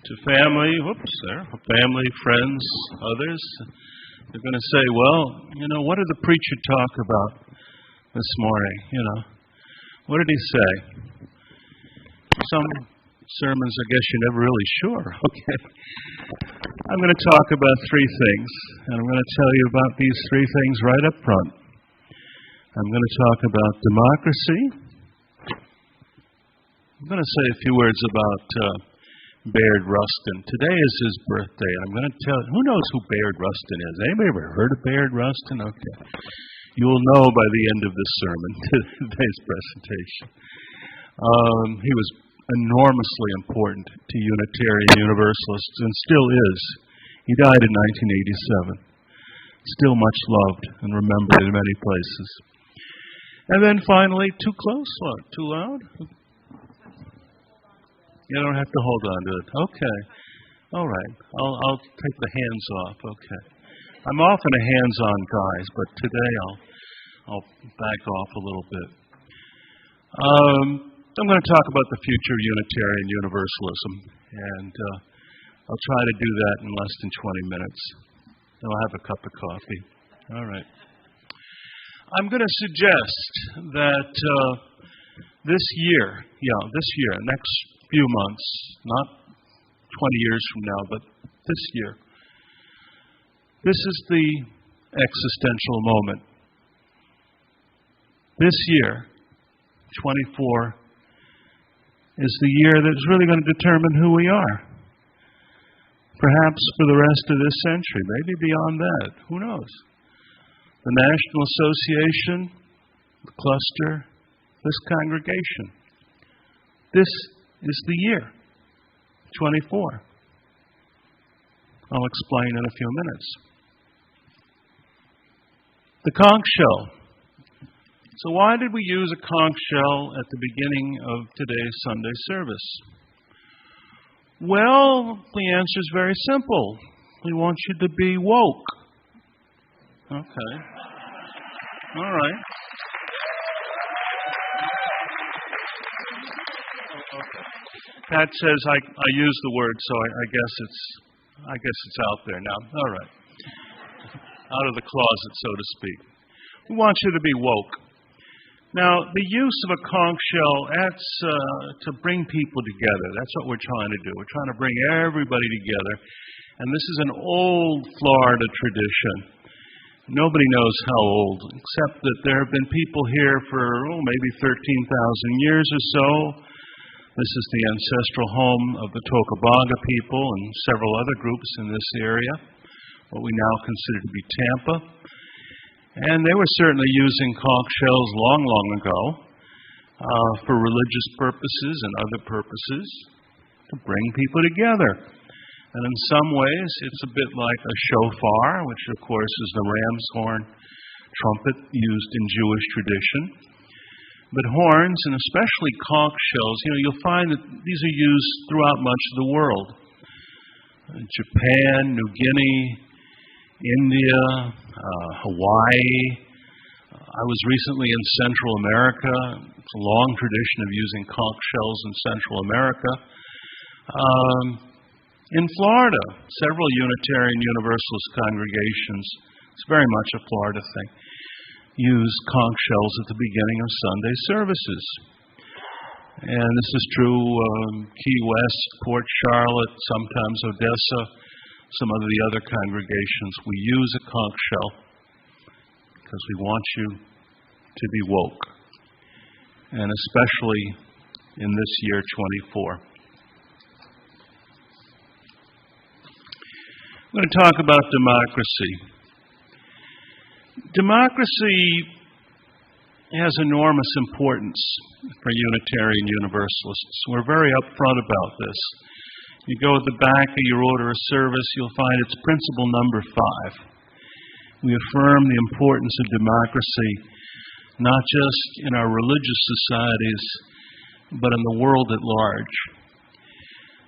to family, family, friends, others, they're going to say, well, what did the preacher talk about this morning? What did he say? Some sermons, I guess you're never really sure. Okay. I'm going to talk about three things, and I'm going to tell you about these three things right up front. I'm going to talk about democracy. I'm going to say a few words about Bayard Rustin. Today is his birthday. I'm going to tell who knows who Bayard Rustin is? Anybody ever heard of Bayard Rustin? Okay. You will know by the end of this sermon, today's presentation. He was enormously important to Unitarian Universalists and still is. He died in 1987. Still much loved and remembered in many places. And then finally, too close? What? Too loud? You don't have to hold on to it. Okay. All right. I'll take the hands off. Okay. I'm often a hands-on guy, but today I'll back off a little bit. I'm going to talk about the future of Unitarian Universalism, and I'll try to do that in less than 20 minutes. Then I'll have a cup of coffee. All right. I'm going to suggest that this year, next few months, not 20 years from now, but this year, this is the existential moment. This year, 24, is the year that's really going to determine who we are. Perhaps for the rest of this century, maybe beyond that. Who knows? The National Association, the cluster, this congregation. This is the year, 24. I'll explain in a few minutes. The conch shell. So why did we use a conch shell at the beginning of today's Sunday service? Well, the answer is very simple. We want you to be woke. Okay. All right. Okay. Pat says I use the word, so I guess it's out there now. All right. Out of the closet, so to speak. We want you to be woke. Now, the use of a conch shell, that's to bring people together. That's what we're trying to do. We're trying to bring everybody together. And this is an old Florida tradition. Nobody knows how old, except that there have been people here for maybe 13,000 years or so. This is the ancestral home of the Tocobaga people and several other groups in this area, what we now consider to be Tampa. And they were certainly using conch shells long, long ago for religious purposes and other purposes to bring people together. And in some ways, it's a bit like a shofar, which of course is the ram's horn trumpet used in Jewish tradition. But horns, and especially conch shells, you'll find that these are used throughout much of the world. Japan, New Guinea, India, Hawaii. I was recently in Central America. It's a long tradition of using conch shells in Central America. In Florida, several Unitarian Universalist congregations, it's very much a Florida thing, use conch shells at the beginning of Sunday services. And this is true Key West, Port Charlotte, sometimes Odessa, some of the other congregations. We use a conch shell because we want you to be woke, and especially in this year 24. I'm going to talk about democracy. Democracy has enormous importance for Unitarian Universalists. We're very upfront about this. You go at the back of your order of service, you'll find it's principle number 5. We affirm the importance of democracy, not just in our religious societies, but in the world at large.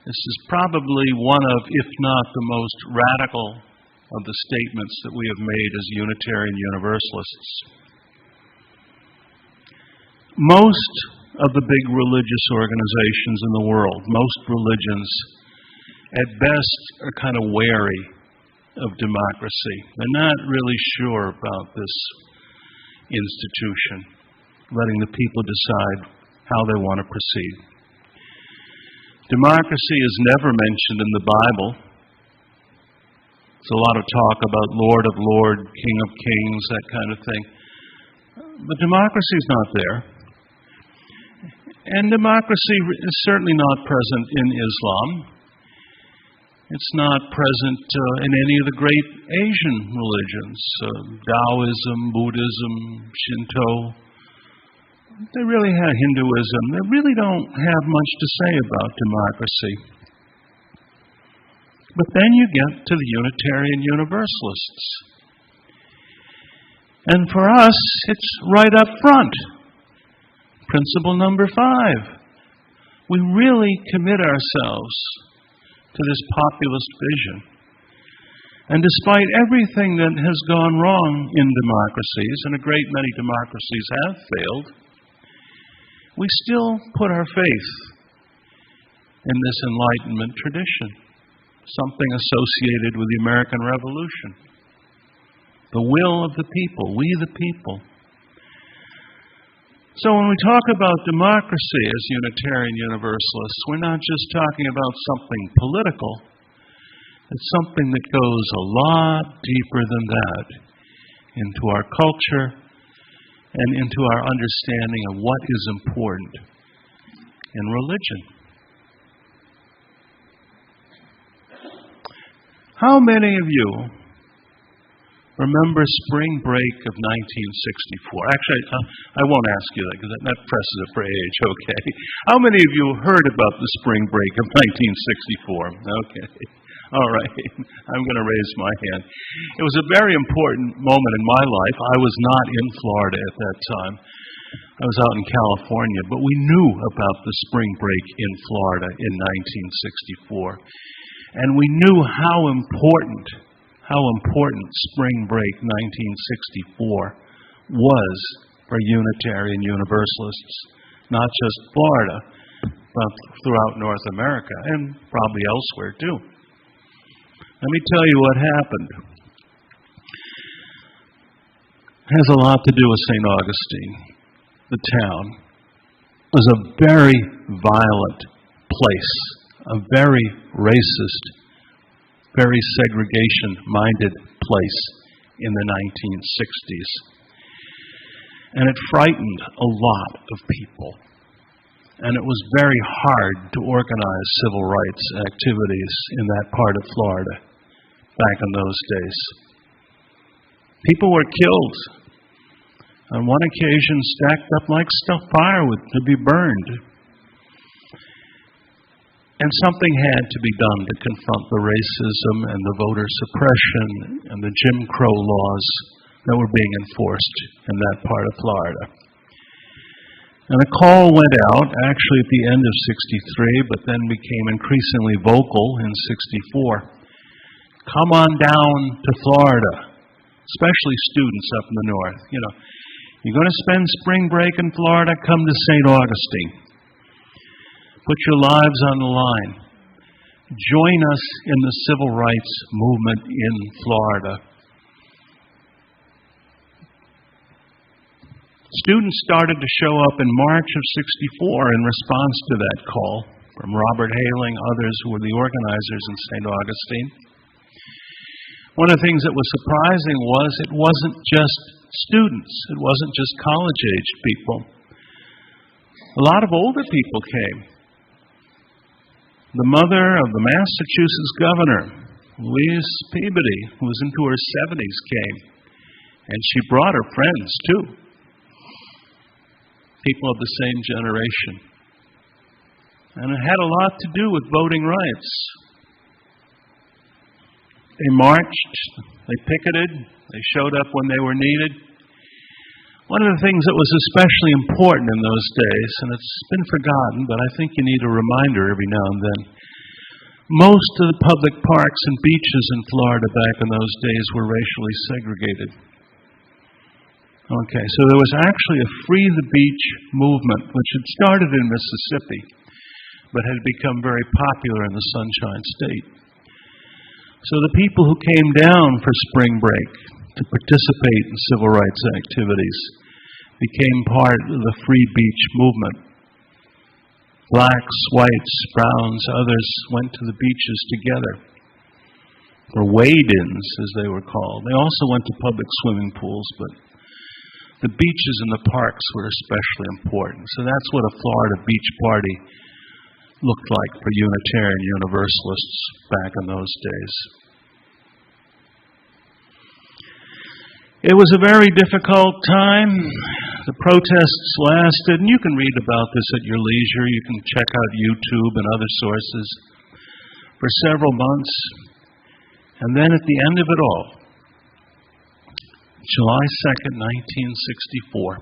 This is probably one of, if not the most radical of the statements that we have made as Unitarian Universalists. Most of the big religious organizations in the world, most religions, at best, are kind of wary of democracy. They're not really sure about this institution, letting the people decide how they want to proceed. Democracy is never mentioned in the Bible. There's a lot of talk about Lord of Lords, King of Kings, that kind of thing. But democracy is not there. And democracy is certainly not present in Islam. It's not present in any of the great Asian religions, Taoism, Buddhism, Shinto. They really have Hinduism. They really don't have much to say about democracy. But then you get to the Unitarian Universalists. And for us, it's right up front. Principle number 5. We really commit ourselves to this populist vision. And despite everything that has gone wrong in democracies, and a great many democracies have failed, we still put our faith in this Enlightenment tradition, something associated with the American Revolution. The will of the people, we the people. So when we talk about democracy as Unitarian Universalists, we're not just talking about something political. It's something that goes a lot deeper than that into our culture and into our understanding of what is important in religion. How many of you remember spring break of 1964? Actually, I won't ask you that because that presses it for age, okay? How many of you heard about the spring break of 1964? Okay. All right. I'm going to raise my hand. It was a very important moment in my life. I was not in Florida at that time. I was out in California, but we knew about the spring break in Florida in 1964. And we knew how important spring break 1964 was for Unitarian Universalists, not just Florida, but throughout North America and probably elsewhere too. Let me tell you what happened. It has a lot to do with St. Augustine. The town was a very violent place, a very racist, very segregation-minded place in the 1960s. And it frightened a lot of people. And it was very hard to organize civil rights activities in that part of Florida back in those days. People were killed. On one occasion, stacked up like stuffed firewood to be burned. And something had to be done to confront the racism and the voter suppression and the Jim Crow laws that were being enforced in that part of Florida. And a call went out, actually at the end of 63, but then became increasingly vocal in 64. Come on down to Florida, especially students up in the north. You know, you're going to spend spring break in Florida, come to St. Augustine. Put your lives on the line. Join us in the civil rights movement in Florida. Students started to show up in March of 64 in response to that call from Robert Haling, others who were the organizers in St. Augustine. One of the things that was surprising was it wasn't just students. It wasn't just college-aged people. A lot of older people came. The mother of the Massachusetts governor, Louise Peabody, who was into her 70s, came. And she brought her friends, too. People of the same generation. And it had a lot to do with voting rights. They marched, they picketed, they showed up when they were needed. One of the things that was especially important in those days, and it's been forgotten, but I think you need a reminder every now and then, most of the public parks and beaches in Florida back in those days were racially segregated. Okay, so there was actually a Free the Beach movement, which had started in Mississippi, but had become very popular in the Sunshine State. So the people who came down for spring break to participate in civil rights activities became part of the free beach movement. Blacks, whites, browns, others went to the beaches together, or wade-ins as they were called. They also went to public swimming pools, but the beaches and the parks were especially important. So that's what a Florida beach party looked like for Unitarian Universalists back in those days. It was a very difficult time. The protests lasted, and you can read about this at your leisure. You can check out YouTube and other sources for several months. And then at the end of it all, July 2nd, 1964,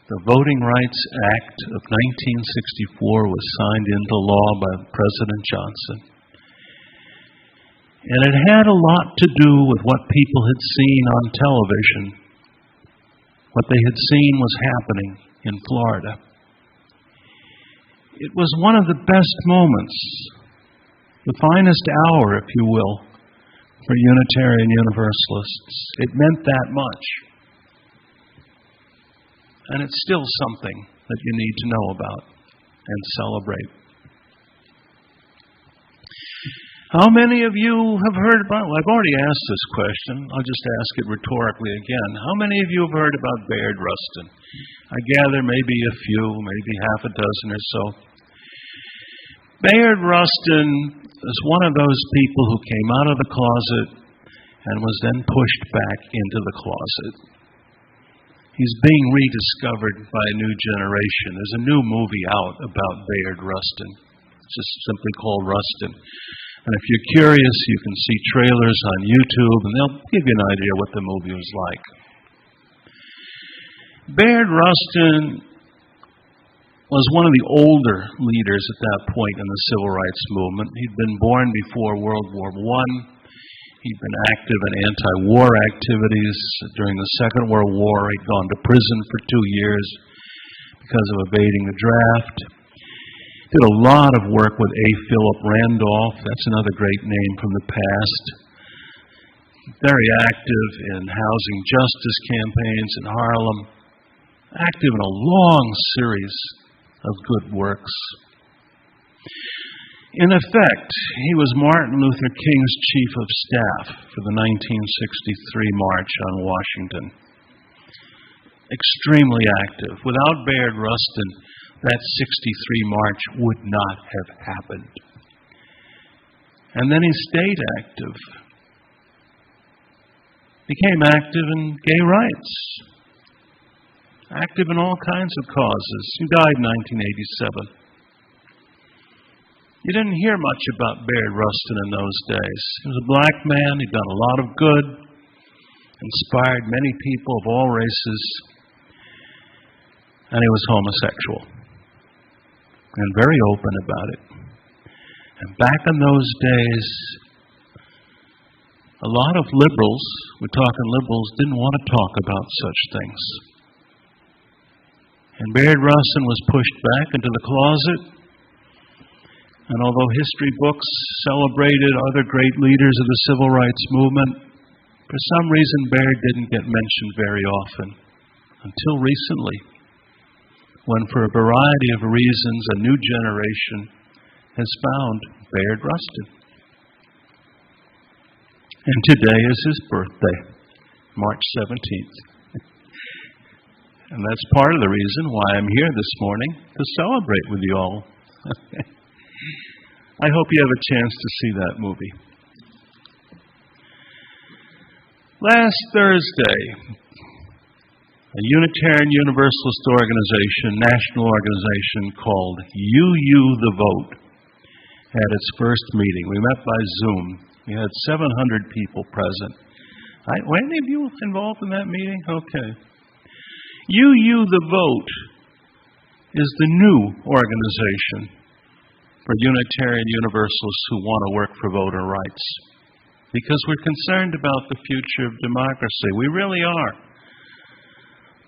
the Voting Rights Act of 1964 was signed into law by President Johnson. And it had a lot to do with what people had seen on television. What they had seen was happening in Florida. It was one of the best moments, the finest hour, if you will, for Unitarian Universalists. It meant that much. And it's still something that you need to know about and celebrate. How many of you have heard about, well, I've already asked this question, I'll just ask it rhetorically again. How many of you have heard about Bayard Rustin? I gather maybe a few, maybe half a dozen or so. Bayard Rustin is one of those people who came out of the closet and was then pushed back into the closet. He's being rediscovered by a new generation. There's a new movie out about Bayard Rustin. It's just simply called Rustin. And if you're curious, you can see trailers on YouTube, and they'll give you an idea what the movie was like. Bayard Rustin was one of the older leaders at that point in the civil rights movement. He'd been born before World War I. He'd been active in anti-war activities during the Second World War. He'd gone to prison for 2 years because of evading the draft. Did a lot of work with A. Philip Randolph. That's another great name from the past. Very active in housing justice campaigns in Harlem. Active in a long series of good works. In effect, he was Martin Luther King's chief of staff for the 1963 March on Washington. Extremely active. Without Bayard Rustin, that 63 March would not have happened. And then he stayed active. Became active in gay rights. Active in all kinds of causes. He died in 1987. You didn't hear much about Bayard Rustin in those days. He was a black man. He'd done a lot of good. Inspired many people of all races. And he was homosexual. And very open about it. And back in those days, a lot of liberals, we're talking liberals, didn't want to talk about such things. And Bayard Rustin was pushed back into the closet. And although history books celebrated other great leaders of the civil rights movement, for some reason Bayard didn't get mentioned very often, until recently, when for a variety of reasons a new generation has found Bayard Rustin. And today is his birthday, March 17th. And that's part of the reason why I'm here this morning, to celebrate with you all. I hope you have a chance to see that movie. Last Thursday, a Unitarian Universalist organization, national organization called UU The Vote, had its first meeting. We met by Zoom. We had 700 people present. Were any of you involved in that meeting? Okay. UU The Vote is the new organization for Unitarian Universalists who want to work for voter rights. Because we're concerned about the future of democracy. We really are.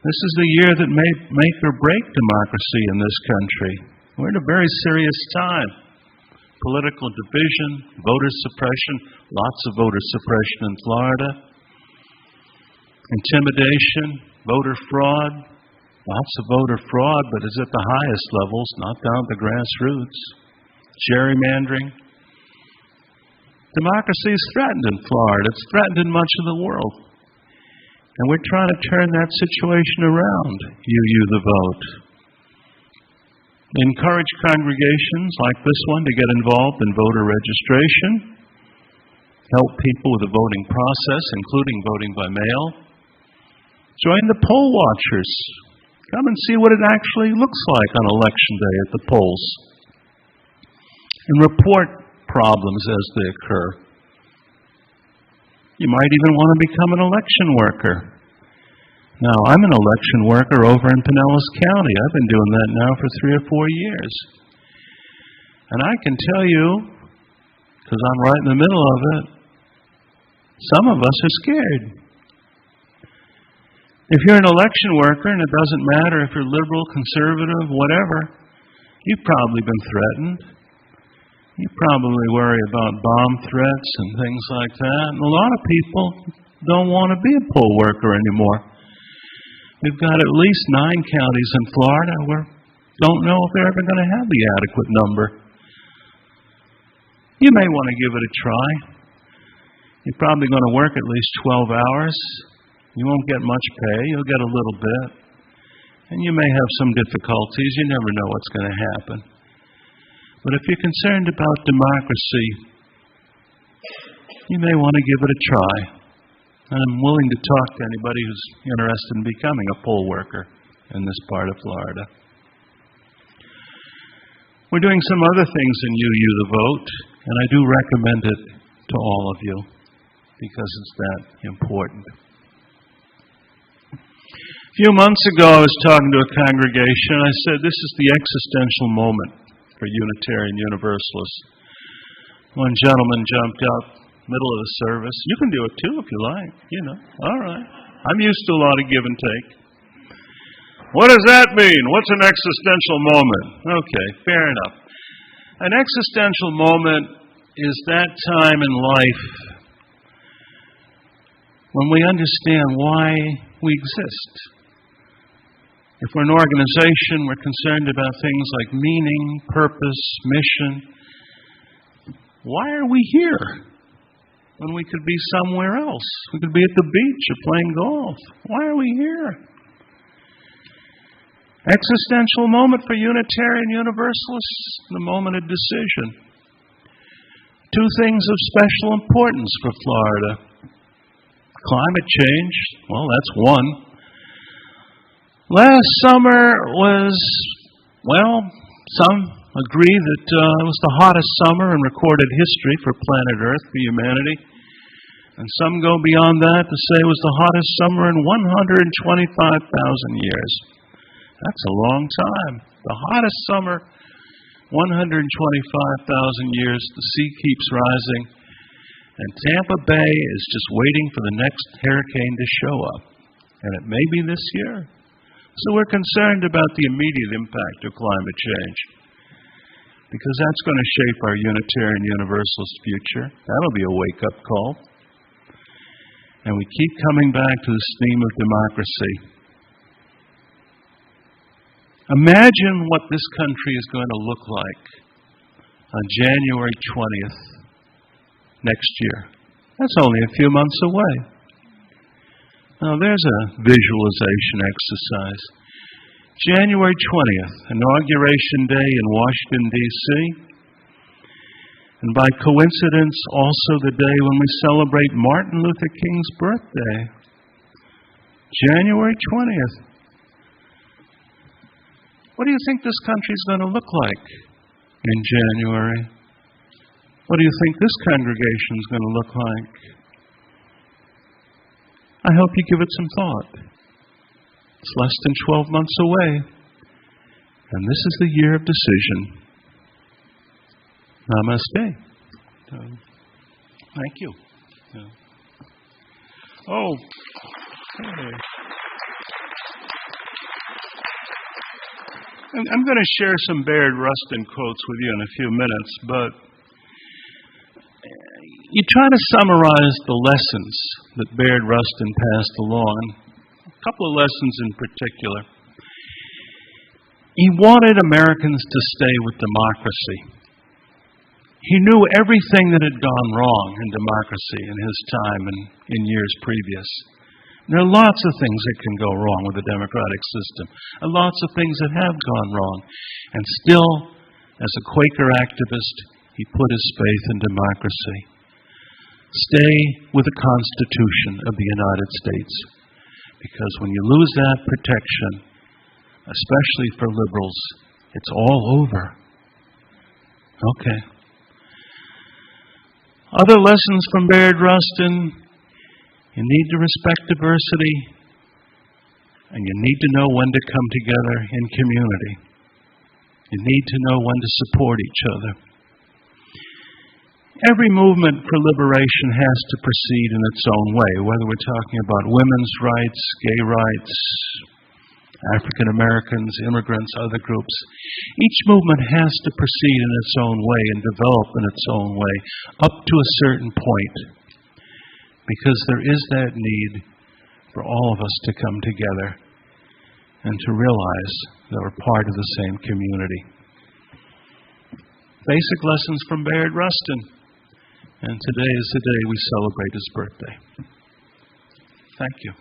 This is the year that may make or break democracy in this country. We're in a very serious time. Political division, voter suppression, lots of voter suppression in Florida, intimidation, voter fraud, lots of voter fraud, but it's at the highest levels, not down at the grassroots. Gerrymandering. Democracy is threatened in Florida. It's threatened in much of the world. And we're trying to turn that situation around, you the vote. Encourage congregations like this one to get involved in voter registration, help people with the voting process, including voting by mail. Join the poll watchers. Come and see what it actually looks like on election day at the polls. And report problems as they occur. You might even want to become an election worker. Now, I'm an election worker over in Pinellas County. I've been doing that now for 3 or 4 years. And I can tell you, because I'm right in the middle of it, some of us are scared. If you're an election worker, and it doesn't matter if you're liberal, conservative, whatever, you've probably been threatened. You probably worry about bomb threats and things like that. And a lot of people don't want to be a poll worker anymore. We've got at least 9 counties in Florida where don't know if they're ever going to have the adequate number. You may want to give it a try. You're probably going to work at least 12 hours. You won't get much pay. You'll get a little bit. And you may have some difficulties. You never know what's going to happen. But if you're concerned about democracy, you may want to give it a try. And I'm willing to talk to anybody who's interested in becoming a poll worker in this part of Florida. We're doing some other things in UU the Vote, and I do recommend it to all of you because it's that important. A few months ago, I was talking to a congregation. I said, this is the existential moment for Unitarian Universalists. One gentleman jumped up, middle of the service. You can do it too if you like, All right. I'm used to a lot of give and take. What does that mean? What's an existential moment? Okay, fair enough. An existential moment is that time in life when we understand why we exist. If we're an organization, we're concerned about things like meaning, purpose, mission. Why are we here when we could be somewhere else? We could be at the beach or playing golf. Why are we here? Existential moment for Unitarian Universalists, the moment of decision. 2 things of special importance for Florida. Climate change, well, that's one. Last summer was, some agree that it was the hottest summer in recorded history for planet Earth, for humanity. And some go beyond that to say it was the hottest summer in 125,000 years. That's a long time. The hottest summer, 125,000 years, the sea keeps rising. And Tampa Bay is just waiting for the next hurricane to show up. And it may be this year. So we're concerned about the immediate impact of climate change, because that's going to shape our Unitarian Universalist future. That'll be a wake-up call. And we keep coming back to this theme of democracy. Imagine what this country is going to look like on January 20th next year. That's only a few months away. Now, there's a visualization exercise. January 20th, Inauguration Day in Washington, D.C. And by coincidence, also the day when we celebrate Martin Luther King's birthday. January 20th. What do you think this country's going to look like in January? What do you think this congregation's going to look like? I hope you give it some thought. It's less than 12 months away, and this is the year of decision. Namaste. Thank you. Oh, hey. I'm going to share some Bayard Rustin quotes with you in a few minutes, but you try to summarize the lessons that Bayard Rustin passed along, a couple of lessons in particular. He wanted Americans to stay with democracy. He knew everything that had gone wrong in democracy in his time and in years previous. There are lots of things that can go wrong with the democratic system, and lots of things that have gone wrong. And still, as a Quaker activist, he put his faith in democracy. Stay with the Constitution of the United States, because when you lose that protection, especially for liberals, it's all over. Okay. Other lessons from Bayard Rustin: you need to respect diversity, and you need to know when to come together in community. You need to know when to support each other. Every movement for liberation has to proceed in its own way, whether we're talking about women's rights, gay rights, African Americans, immigrants, other groups. Each movement has to proceed in its own way and develop in its own way up to a certain point, because there is that need for all of us to come together and to realize that we're part of the same community. Basic lessons from Bayard Rustin. And today is the day we celebrate his birthday. Thank you.